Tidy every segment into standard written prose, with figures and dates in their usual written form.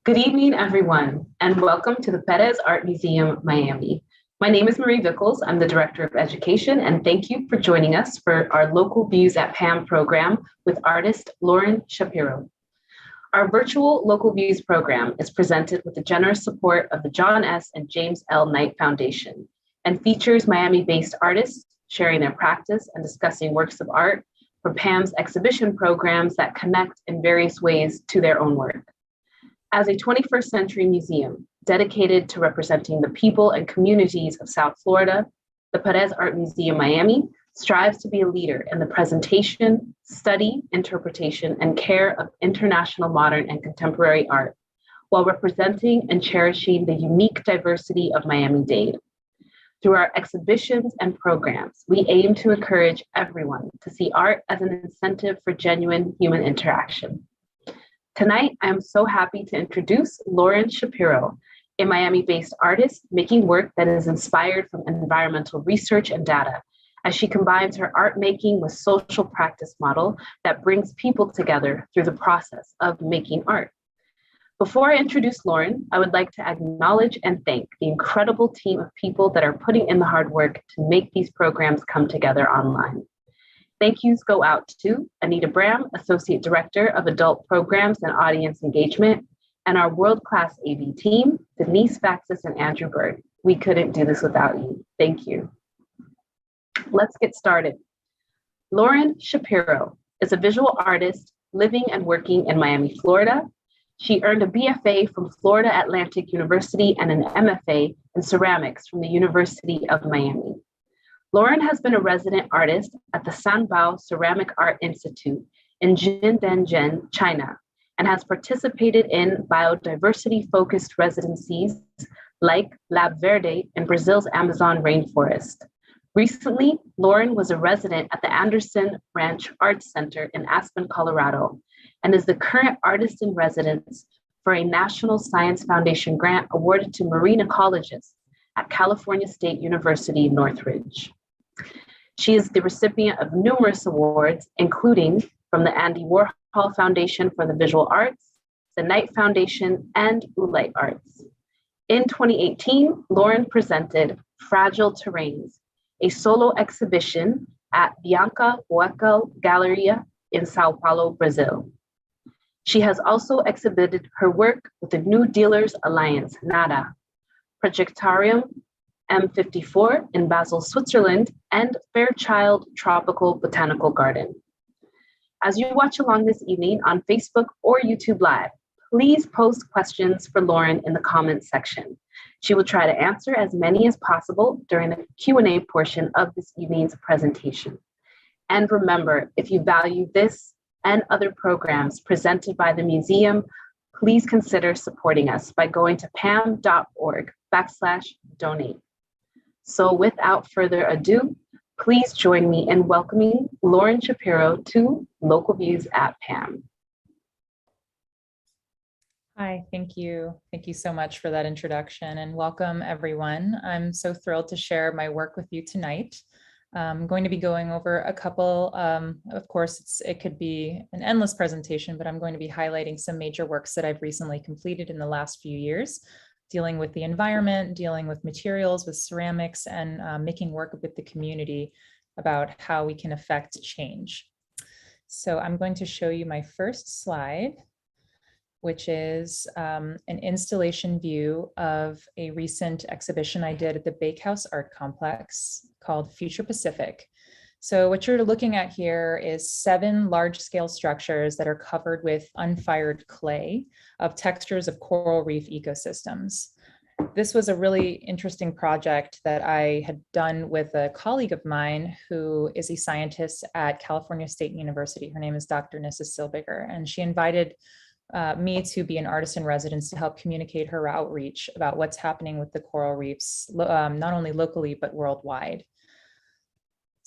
Good evening, everyone, and welcome to the Perez Art Museum, Miami. My name is Marie Vickles. I'm the Director of Education, and thank you for joining us for our Local Views at PAMM program with artist Lauren Shapiro. Our virtual Local Views program is presented with the generous support of the John S. and James L. Knight Foundation and features Miami-based artists sharing their practice and discussing works of art from PAMM's exhibition programs that connect in various ways to their own work. As a 21st century museum dedicated to representing the people and communities of South Florida, the Perez Art Museum Miami strives to be a leader in the presentation, study, interpretation, and care of international modern and contemporary art, while representing and cherishing the unique diversity of Miami-Dade. Through our exhibitions and programs, we aim to encourage everyone to see art as an incentive for genuine human interaction. Tonight, I am so happy to introduce Lauren Shapiro, a Miami-based artist making work that is inspired from environmental research and data, as she combines her art making with social practice model that brings people together through the process of making art. Before I introduce Lauren, I would like to acknowledge and thank the incredible team of people that are putting in the hard work to make these programs come together online. Thank yous go out to Anita Bram, Associate Director of Adult Programs and Audience Engagement, and our world-class AV team, Denise Faxis and Andrew Bird. We couldn't do this without you. Thank you. Let's get started. Lauren Shapiro is a visual artist living and working in Miami, Florida. She earned a BFA from Florida Atlantic University and an MFA in ceramics from the University of Miami. Lauren has been a resident artist at the Sanbao Ceramic Art Institute in Jinden, China, and has participated in biodiversity-focused residencies like Lab Verde in Brazil's Amazon rainforest. Recently, Lauren was a resident at the Anderson Ranch Arts Center in Aspen, Colorado, and is the current artist in residence for a National Science Foundation grant awarded to marine ecologists at California State University, Northridge. She is the recipient of numerous awards, including from the Andy Warhol Foundation for the Visual Arts, the Knight Foundation, and Ulite Arts. In 2018, Lauren presented Fragile Terrains, a solo exhibition at Bianca Boeckel Galleria in Sao Paulo, Brazil. She has also exhibited her work with the New Dealers Alliance, NADA, Projectarium M54 in Basel, Switzerland, and Fairchild Tropical Botanical Garden. As you watch along this evening on Facebook or YouTube Live, please post questions for Lauren in the comments section. She will try to answer as many as possible during the Q&A portion of this evening's presentation. And remember, if you value this and other programs presented by the museum, please consider supporting us by going to pam.org/donate. So without further ado, please join me in welcoming Lauren Shapiro to Local Views at PAMM. Hi, thank you. Thank you so much for that introduction and welcome everyone. I'm so thrilled to share my work with you tonight. I'm going to be going over a couple, of course, it could be an endless presentation, but I'm going to be highlighting some major works that I've recently completed in the last few years, dealing with the environment, dealing with materials, with ceramics, and making work with the community about how we can affect change. So I'm going to show you my first slide, which is an installation view of a recent exhibition I did at the Bakehouse Art Complex called Future Pacific. So what you're looking at here is 7 large-scale structures that are covered with unfired clay of textures of coral reef ecosystems. This was a really interesting project that I had done with a colleague of mine who is a scientist at California State University. Her name is Dr. Nissa Silbiger, and she invited me to be an artist in residence to help communicate her outreach about what's happening with the coral reefs, not only locally, but worldwide.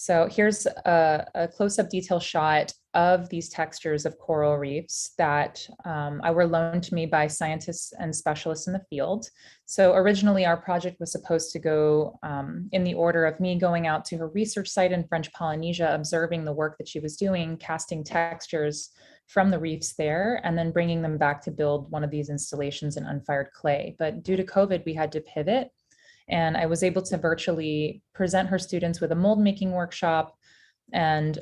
So here's a close-up detail shot of these textures of coral reefs that were loaned to me by scientists and specialists in the field. So originally our project was supposed to go in the order of me going out to her research site in French Polynesia, observing the work that she was doing, casting textures from the reefs there, and then bringing them back to build one of these installations in unfired clay. But due to COVID, we had to pivot. And I was able to virtually present her students with a mold making workshop. And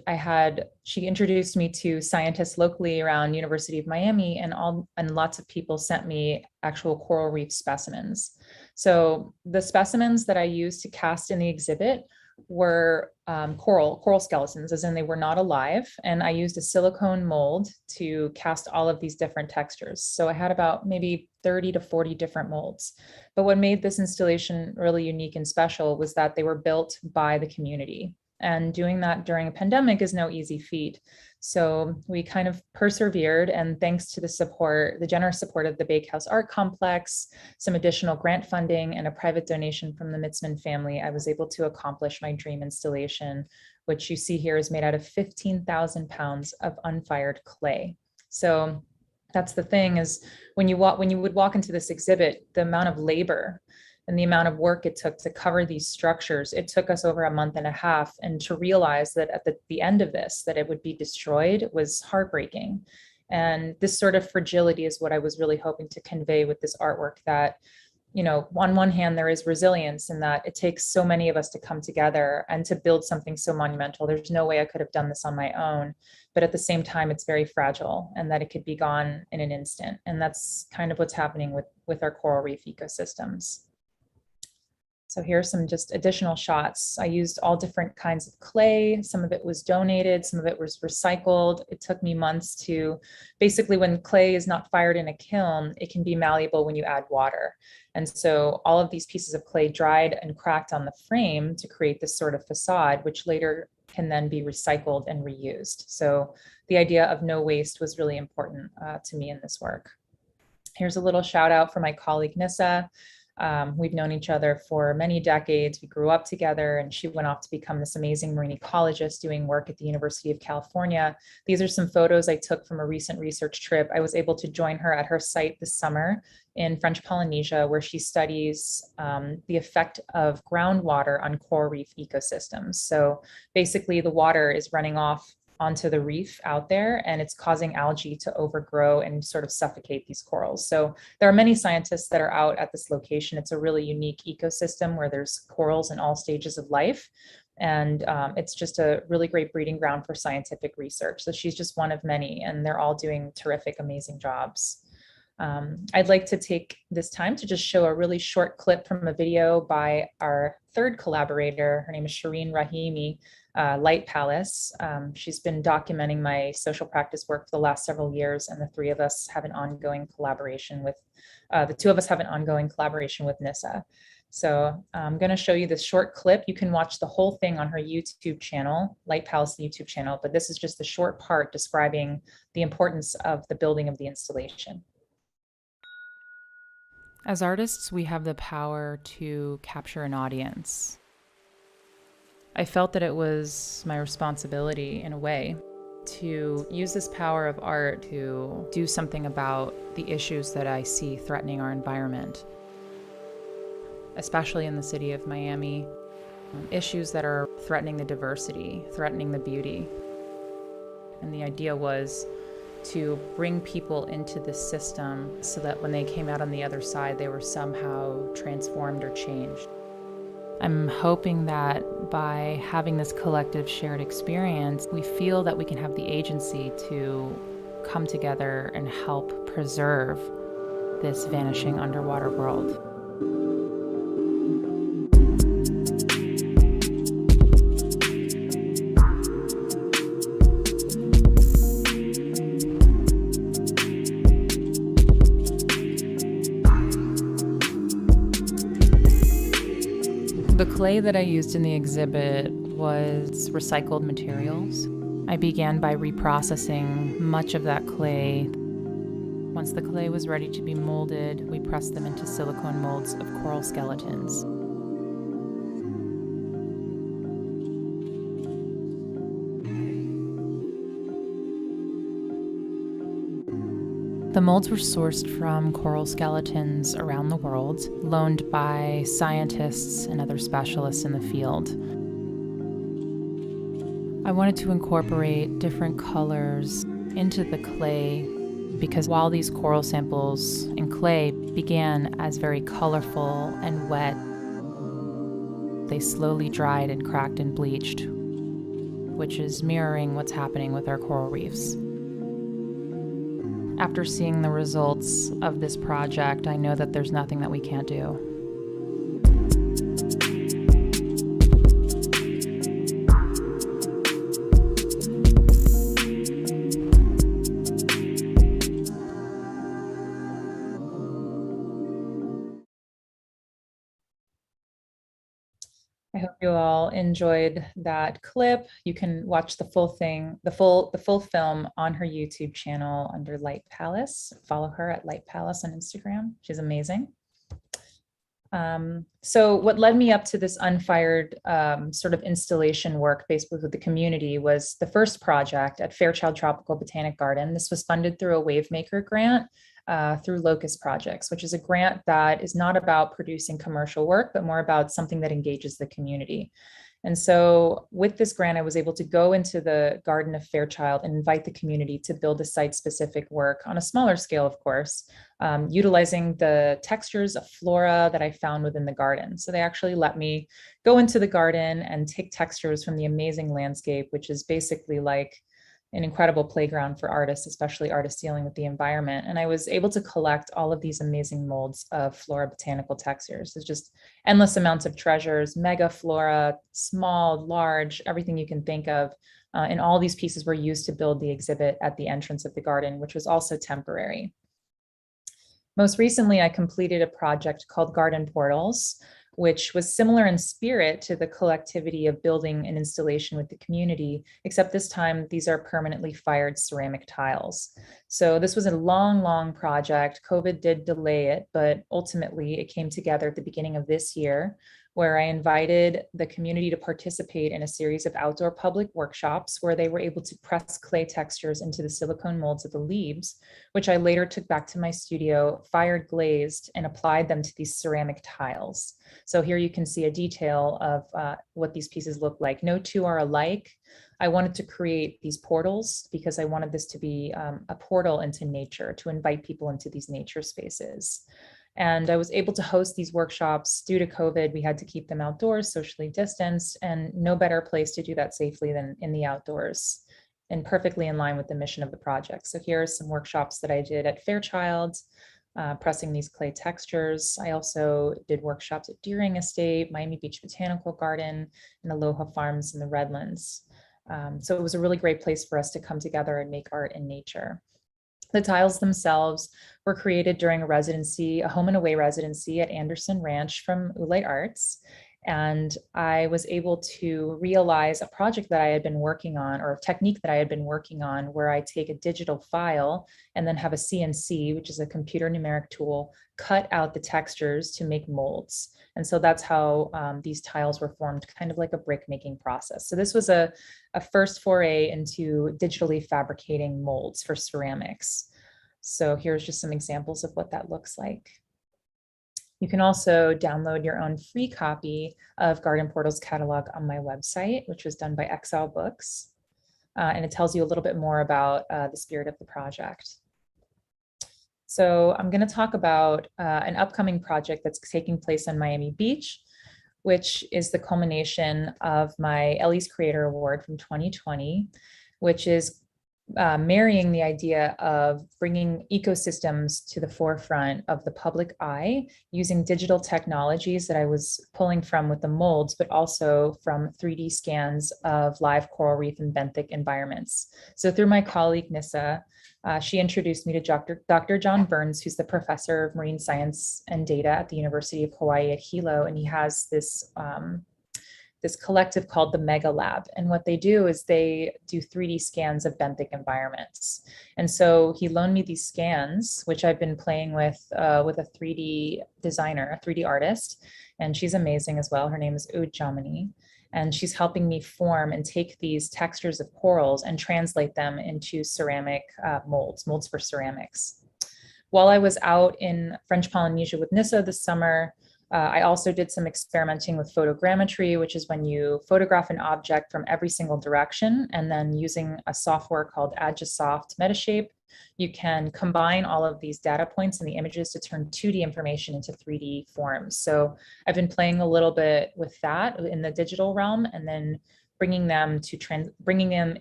she introduced me to scientists locally around University of Miami, and lots of people sent me actual coral reef specimens. So the specimens that I used to cast in the exhibit were coral skeletons, as in they were not alive. And I used a silicone mold to cast all of these different textures. So I had about maybe 30 to 40 different molds. But what made this installation really unique and special was that they were built by the community. And doing that during a pandemic is no easy feat. So we kind of persevered, and thanks to the generous support of the Bakehouse Art Complex, some additional grant funding, and a private donation from the Mitzman family, I was able to accomplish my dream installation, which you see here is made out of 15,000 pounds of unfired clay. So that's the thing, is when you would walk into this exhibit, the amount of labor and the amount of work it took to cover these structures, it took us over a month and a half. And to realize that at the end of this, that it would be destroyed was heartbreaking. And this sort of fragility is what I was really hoping to convey with this artwork, that, you know, on one hand, there is resilience in that it takes so many of us to come together and to build something so monumental. There's no way I could have done this on my own. But at the same time, it's very fragile, and that it could be gone in an instant. And that's kind of what's happening with our coral reef ecosystems. So here are some just additional shots. I used all different kinds of clay. Some of it was donated, some of it was recycled. It took me months to, basically when clay is not fired in a kiln, it can be malleable when you add water. And so all of these pieces of clay dried and cracked on the frame to create this sort of facade, which later can then be recycled and reused. So the idea of no waste was really important to me in this work. Here's a little shout out for my colleague, Nissa. We've known each other for many decades. We grew up together, and she went off to become this amazing marine ecologist doing work at the University of California. These are some photos I took from a recent research trip. I was able to join her at her site this summer in French Polynesia, where she studies the effect of groundwater on coral reef ecosystems. So basically the water is running off onto the reef out there, and it's causing algae to overgrow and sort of suffocate these corals. So there are many scientists that are out at this location. It's a really unique ecosystem where there's corals in all stages of life. And it's just a really great breeding ground for scientific research. So she's just one of many, and they're all doing terrific, amazing jobs. I'd like to take this time to just show a really short clip from a video by our third collaborator. Her name is Shireen Rahimi, Light Palace. She's been documenting my social practice work for the last several years, and the two of us have an ongoing collaboration with Nissa. So I'm going to show you this short clip. You can watch the whole thing on her YouTube channel, Light Palace YouTube channel, but this is just the short part describing the importance of the building of the installation. As artists, we have the power to capture an audience. I felt that it was my responsibility, in a way, to use this power of art to do something about the issues that I see threatening our environment, especially in the city of Miami, issues that are threatening the diversity, threatening the beauty. And the idea was to bring people into this system so that when they came out on the other side, they were somehow transformed or changed. I'm hoping that by having this collective shared experience, we feel that we can have the agency to come together and help preserve this vanishing underwater world. The clay that I used in the exhibit was recycled materials. I began by reprocessing much of that clay. Once the clay was ready to be molded, we pressed them into silicone molds of coral skeletons. The molds were sourced from coral skeletons around the world, loaned by scientists and other specialists in the field. I wanted to incorporate different colors into the clay because while these coral samples in clay began as very colorful and wet, they slowly dried and cracked and bleached, which is mirroring what's happening with our coral reefs. After seeing the results of this project, I know that there's nothing that we can't do. I hope you all enjoyed that clip. You can watch the full thing, the full film on her YouTube channel under Light Palace. Follow her at Light Palace on Instagram. She's amazing. So what led me up to this unfired sort of installation work basically with the community was the first project at Fairchild Tropical Botanic Garden. This was funded through a Wavemaker grant through Locust Projects, which is a grant that is not about producing commercial work, but more about something that engages the community. And so with this grant, I was able to go into the Garden of Fairchild and invite the community to build a site-specific work on a smaller scale, of course, utilizing the textures of flora that I found within the garden. So they actually let me go into the garden and take textures from the amazing landscape, which is basically like an incredible playground for artists, especially artists dealing with the environment. And I was able to collect all of these amazing molds of flora botanical textures. There's just endless amounts of treasures, mega flora, small, large, everything you can think of. And all these pieces were used to build the exhibit at the entrance of the garden, which was also temporary. Most recently, I completed a project called Garden Portals, which was similar in spirit to the collectivity of building an installation with the community, except this time these are permanently fired ceramic tiles. So this was a long, long project. COVID did delay it, but ultimately it came together at the beginning of this year, where I invited the community to participate in a series of outdoor public workshops where they were able to press clay textures into the silicone molds of the leaves, which I later took back to my studio, fired glazed, and applied them to these ceramic tiles. So here you can see a detail of what these pieces look like. No two are alike. I wanted to create these portals because I wanted this to be a portal into nature, to invite people into these nature spaces. And I was able to host these workshops. Due to COVID, we had to keep them outdoors, socially distanced, and no better place to do that safely than in the outdoors, and perfectly in line with the mission of the project. So here are some workshops that I did at Fairchild, pressing these clay textures. I also did workshops at Deering Estate, Miami Beach Botanical Garden, and Aloha Farms in the Redlands. So it was a really great place for us to come together and make art in nature. The tiles themselves were created during a residency, a home and away residency at Anderson Ranch from Ulite Arts. And I was able to realize a project that I had been working on, or a technique that I had been working on, where I take a digital file and then have a CNC, which is a computer numeric tool, cut out the textures to make molds. And so that's how these tiles were formed, kind of like a brick making process. So this was a first foray into digitally fabricating molds for ceramics. So here's just some examples of what that looks like. You can also download your own free copy of Garden Portals catalog on my website, which was done by Exile Books. And it tells you a little bit more about the spirit of the project. So I'm going to talk about an upcoming project that's taking place on Miami Beach, which is the culmination of my Ellie's Creator Award from 2020, which is marrying the idea of bringing ecosystems to the forefront of the public eye using digital technologies that I was pulling from with the molds, but also from 3D scans of live coral reef and benthic environments. So through my colleague, Nissa, she introduced me to Dr. John Burns, who's the professor of marine science and data at the University of Hawaii at Hilo. And he has this collective called the Mega Lab. And what they do is they do 3D scans of benthic environments. And so he loaned me these scans, which I've been playing with a 3D designer, a 3D artist. And she's amazing as well. Her name is Ud Jamani. And she's helping me form and take these textures of corals and translate them into ceramic molds for ceramics. while I was out in French Polynesia with Nissa this summer, I also did some experimenting with photogrammetry, which is when you photograph an object from every single direction, and then using a software called Agisoft Metashape, you can combine all of these data points in the images to turn 2D information into 3D forms. So I've been playing a little bit with that in the digital realm, and then bringing them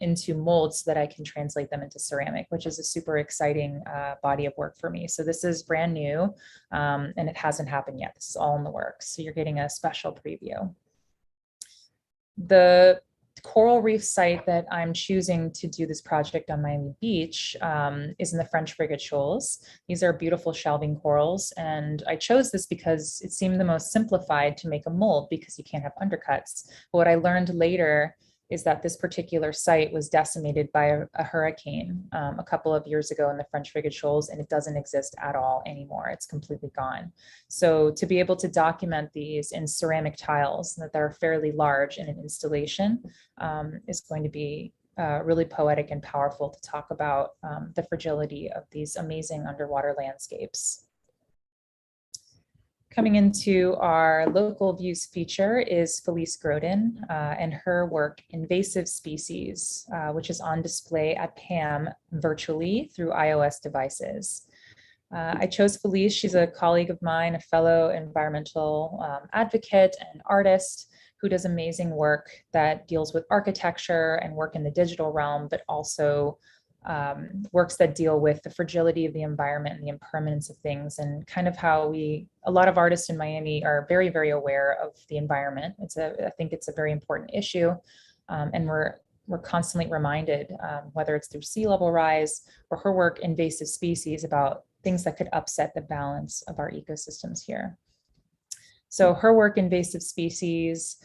into molds so that I can translate them into ceramic, which is a super exciting body of work for me. So this is brand new, and it hasn't happened yet. This is all in the works. So you're getting a special preview. The coral reef site that I'm choosing to do this project on Miami Beach is in the French frigate shoals. These are beautiful shelving corals, and I chose this because it seemed the most simplified to make a mold because you can't have undercuts. But what I learned later is that this particular site was decimated by a hurricane a couple of years ago in the French frigate shoals, and it doesn't exist at all anymore. It's completely gone. So to be able to document these in ceramic tiles that are fairly large in an installation is going to be really poetic and powerful to talk about the fragility of these amazing underwater landscapes. Coming into our local views feature is Felice Grodin and her work, Invasive Species, which is on display at PAMM virtually through iOS devices. I chose Felice. She's a colleague of mine, a fellow environmental advocate and artist who does amazing work that deals with architecture and work in the digital realm, but also works that deal with the fragility of the environment and the impermanence of things, and kind of how a lot of artists in Miami are very, very aware of the environment. I think it's a very important issue, and we're constantly reminded, whether it's through sea level rise or her work, Invasive Species, about things that could upset the balance of our ecosystems here. So her work, Invasive Species,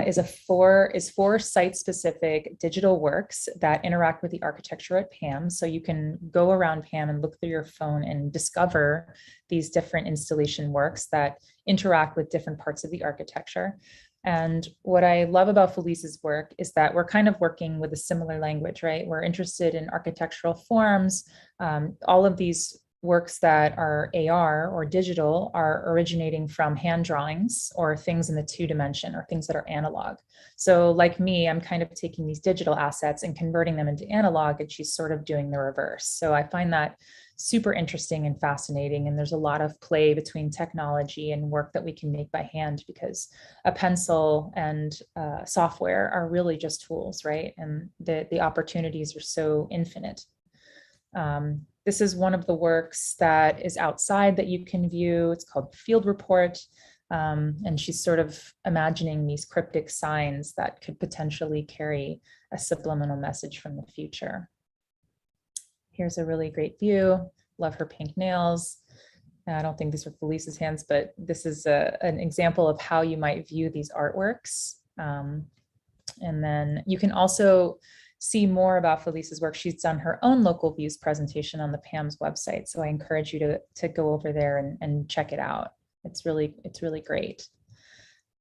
is four site-specific digital works that interact with the architecture at PAMM. So you can go around PAMM and look through your phone and discover these different installation works that interact with different parts of the architecture. And what I love about Felice's work is that we're kind of working with a similar language, right? We're interested in architectural forms. All of these works that are AR or digital are originating from hand drawings or things in the 2D or things that are analog. So like me, I'm kind of taking these digital assets and converting them into analog, and she's sort of doing the reverse. So I find that super interesting and fascinating. And there's a lot of play between technology and work that we can make by hand, because a pencil and software are really just tools, right? And the opportunities are so infinite. This is one of the works that is outside that you can view. It's called Field Report. And she's sort of imagining these cryptic signs that could potentially carry a subliminal message from the future. Here's a really great view. Love her pink nails. I don't think these are Felice's hands, but this is an example of how you might view these artworks. And then you can also see more about Felice's work. She's done her own local views presentation on the PAMM's website. So I encourage you to go over there and check it out. It's really great.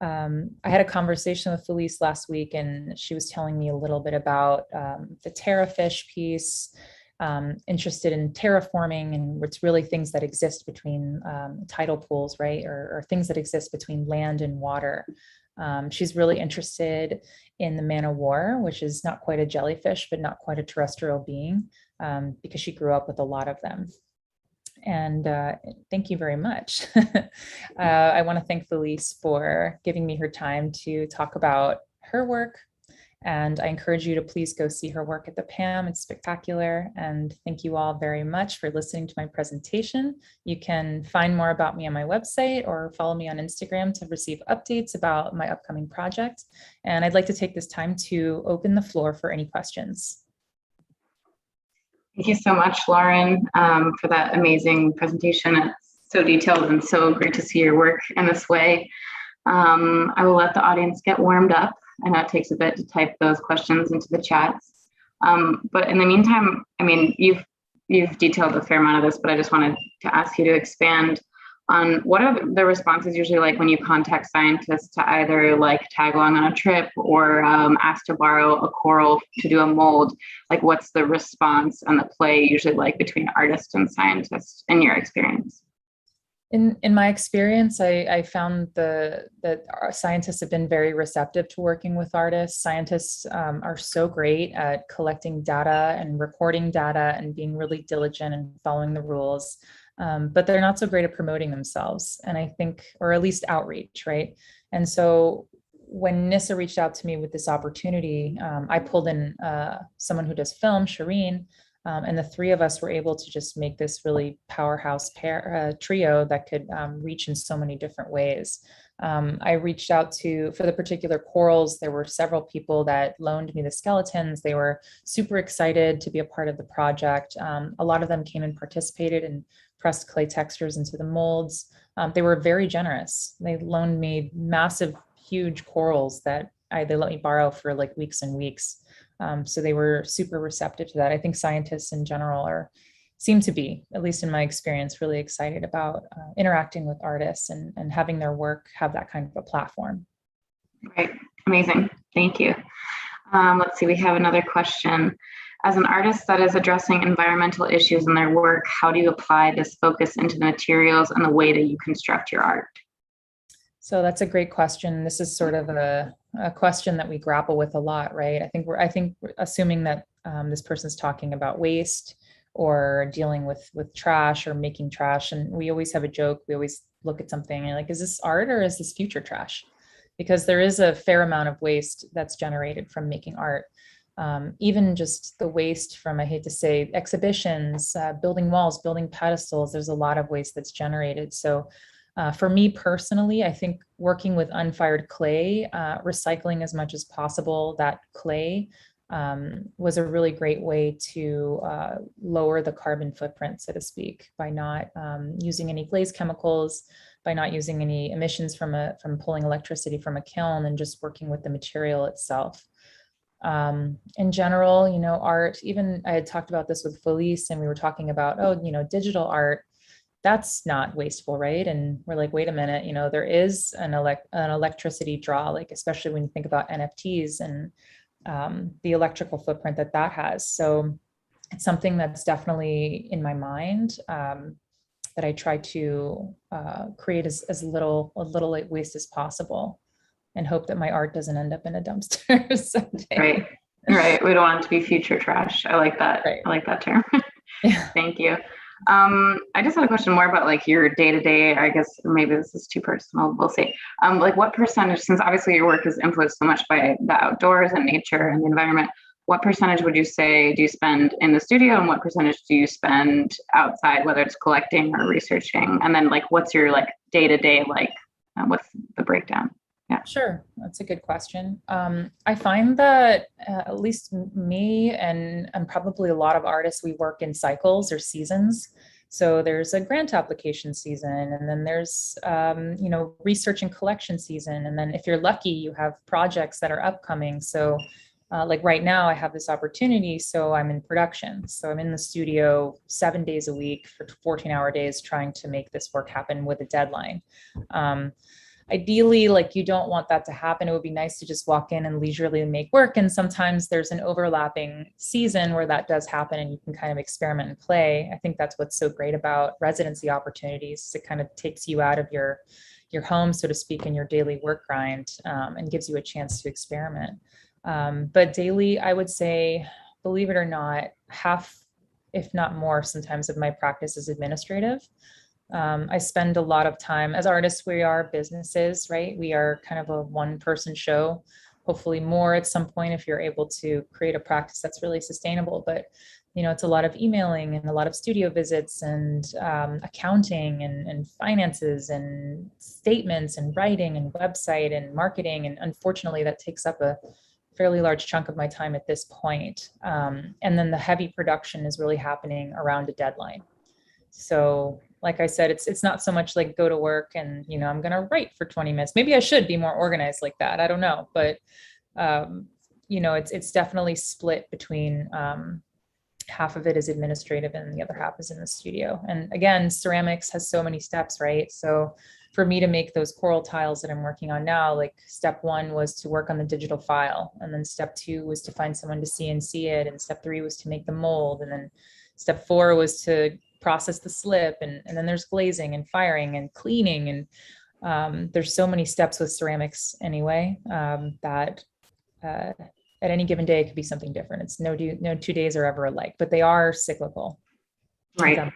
I had a conversation with Felice last week, and she was telling me a little bit about the terrafish piece, interested in terraforming, and it's really things that exist between tidal pools, right? Or things that exist between land and water. She's really interested in the man-o-war, which is not quite a jellyfish, but not quite a terrestrial being, because she grew up with a lot of them. And thank you very much. I want to thank Felice for giving me her time to talk about her work. And I encourage you to please go see her work at the PAMM. It's spectacular. And thank you all very much for listening to my presentation. You can find more about me on my website or follow me on Instagram to receive updates about my upcoming project. And I'd like to take this time to open the floor for any questions. Thank you so much, Lauren, for that amazing presentation. It's so detailed and so great to see your work in this way. I will let the audience get warmed up. I know it takes a bit to type those questions into the chats. But in the meantime, I mean, you've detailed a fair amount of this, but I just wanted to ask you to expand on what are the responses usually like when you contact scientists to either like tag along on a trip or ask to borrow a coral to do a mold? Like, what's the response and the play usually like between artists and scientists in your experience? In my experience, I found that our scientists have been very receptive to working with artists. Scientists are so great at collecting data and recording data and being really diligent and following the rules. But they're not so great at promoting themselves. And I think, or at least outreach, right? And so when NISA reached out to me with this opportunity, I pulled in someone who does film, Shireen, and the three of us were able to just make this really powerhouse trio that could reach in so many different ways. I reached out for the particular corals, there were several people that loaned me the skeletons. They were super excited to be a part of the project. A lot of them came and participated and pressed clay textures into the molds. They were very generous. They loaned me massive, huge corals that they let me borrow for like weeks and weeks. So they were super receptive to that. I think scientists in general seem to be, at least in my experience, really excited about interacting with artists and having their work have that kind of a platform. Right. Amazing. Thank you. Let's see, we have another question. As an artist that is addressing environmental issues in their work, how do you apply this focus into the materials and the way that you construct your art? So that's a great question. This is sort of a question that we grapple with a lot, right? I think we're assuming that this person's talking about waste or dealing with trash or making trash. And we always have a joke. We always look at something and like, is this art or is this future trash? Because there is a fair amount of waste that's generated from making art. Even just the waste from, I hate to say, exhibitions, building walls, building pedestals, there's a lot of waste that's generated. So for me personally, I think working with unfired clay, recycling as much as possible that clay was a really great way to lower the carbon footprint, so to speak, by not using any glaze chemicals, by not using any emissions from pulling electricity from a kiln, and just working with the material itself. In general, art, even I had talked about this with Felice and we were talking about, digital art, that's not wasteful, right? And we're like, wait a minute, there is an electricity draw, like especially when you think about NFTs and the electrical footprint that has. So it's something that's definitely in my mind that I try to create as little waste as possible, and hope that my art doesn't end up in a dumpster someday. Right. We don't want it to be future trash. I like that. Right. I like that term. Yeah. Thank you. I just had a question more about like your day-to-day, I guess maybe this is too personal, we'll see. Like what percentage, since obviously your work is influenced so much by the outdoors and nature and the environment, what percentage would you say do you spend in the studio and what percentage do you spend outside, whether it's collecting or researching? And then like, what's your like day-to-day, like what's the breakdown? Yeah. Sure. That's a good question. I find that at least me and probably a lot of artists, we work in cycles or seasons. So there's a grant application season, and then there's, research and collection season. And then if you're lucky, you have projects that are upcoming. So like right now I have this opportunity, so I'm in production. So I'm in the studio 7 days a week for 14-hour days trying to make this work happen with a deadline. Ideally, like you don't want that to happen. It would be nice to just walk in and leisurely make work. And sometimes there's an overlapping season where that does happen and you can kind of experiment and play. I think that's what's so great about residency opportunities. It kind of takes you out of your home, so to speak, in your daily work grind, and gives you a chance to experiment. But daily, I would say, believe it or not, half, if not more, sometimes of my practice is administrative. I spend a lot of time, as artists, we are businesses, right? We are kind of a one-person show, hopefully more at some point if you're able to create a practice that's really sustainable. But, it's a lot of emailing and a lot of studio visits and accounting and finances and statements and writing and website and marketing. And unfortunately, that takes up a fairly large chunk of my time at this point. And then the heavy production is really happening around a deadline. So like I said, it's not so much like go to work and, I'm going to write for 20 minutes. Maybe I should be more organized like that. I don't know. But, it's definitely split between half of it is administrative and the other half is in the studio. And again, ceramics has so many steps, right? So for me to make those coral tiles that I'm working on now, like step 1 was to work on the digital file. And then step 2 was to find someone to CNC it. And step 3 was to make the mold. And then step 4 was to process the slip. And then there's glazing and firing and cleaning. And there's so many steps with ceramics anyway, that at any given day, it could be something different. It's no 2 days are ever alike, but they are cyclical. Right.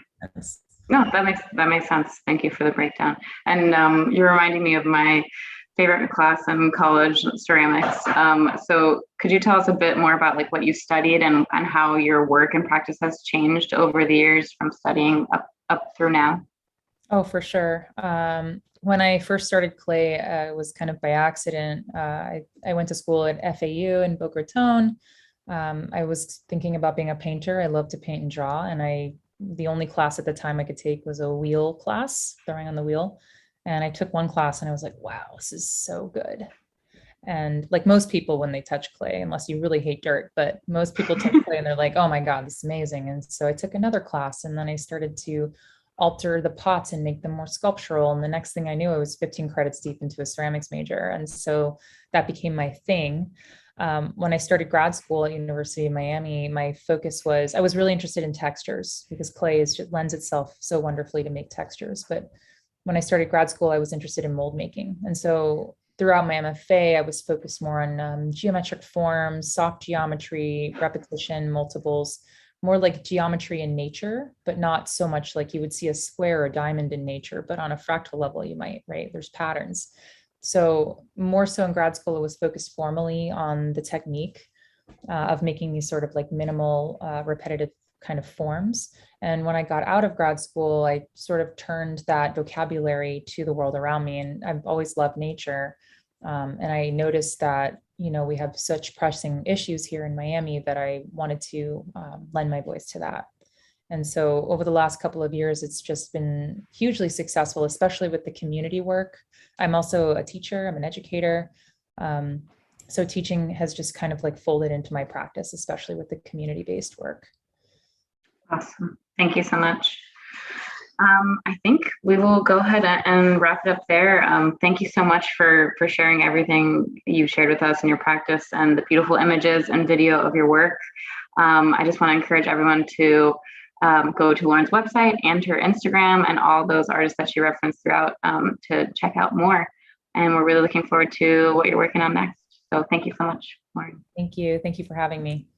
No, that makes sense. Thank you for the breakdown. And you're reminding me of my favorite class in college, ceramics. So could you tell us a bit more about like what you studied and how your work and practice has changed over the years from studying up through now? Oh, for sure. When I first started clay, it was kind of by accident. I went to school at FAU in Boca Raton. I was thinking about being a painter. I love to paint and draw. And the only class at the time I could take was a wheel class, throwing on the wheel. And I took one class and I was like, wow, this is so good. And like most people, when they touch clay, unless you really hate dirt, but most people touch clay and they're like, oh my God, this is amazing. And so I took another class and then I started to alter the pots and make them more sculptural. And the next thing I knew, I was 15 credits deep into a ceramics major. And so that became my thing. When I started grad school at University of Miami, my focus was, I was really interested in textures because clay lends itself so wonderfully to make textures. But when I started grad school, I was interested in mold making. And so throughout my MFA, I was focused more on geometric forms, soft geometry, repetition, multiples, more like geometry in nature, but not so much like you would see a square or diamond in nature, but on a fractal level, you might, right? There's patterns. So more so in grad school, it was focused formally on the technique of making these sort of like minimal, repetitive kind of forms. And when I got out of grad school, I sort of turned that vocabulary to the world around me. And I've always loved nature. And I noticed that, we have such pressing issues here in Miami that I wanted to lend my voice to that. And so over the last couple of years, it's just been hugely successful, especially with the community work. I'm also a teacher, I'm an educator. So teaching has just kind of like folded into my practice, especially with the community-based work. Awesome. Thank you so much. I think we will go ahead and wrap it up there. Thank you so much for sharing everything you've shared with us in your practice and the beautiful images and video of your work. I just want to encourage everyone to go to Lauren's website and her Instagram and all those artists that she referenced throughout to check out more. And we're really looking forward to what you're working on next. So thank you so much, Lauren. Thank you. Thank you for having me.